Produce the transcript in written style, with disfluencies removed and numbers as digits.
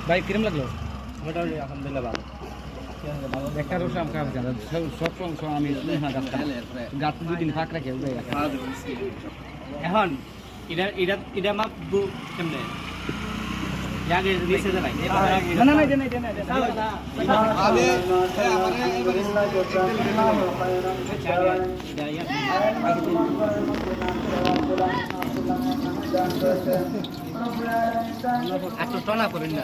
ভাই কিরম লাগলো? মোটামুটি আলহামদুলিল্লাহ ভালো। একটা রোজ আম খাওয়া সব সময় আমি গাছ দুদিন ফাঁক রাখে এখন এটা মাপ কেমনে জাগে নিচে যাই না না আচ্ছা টনা করেন না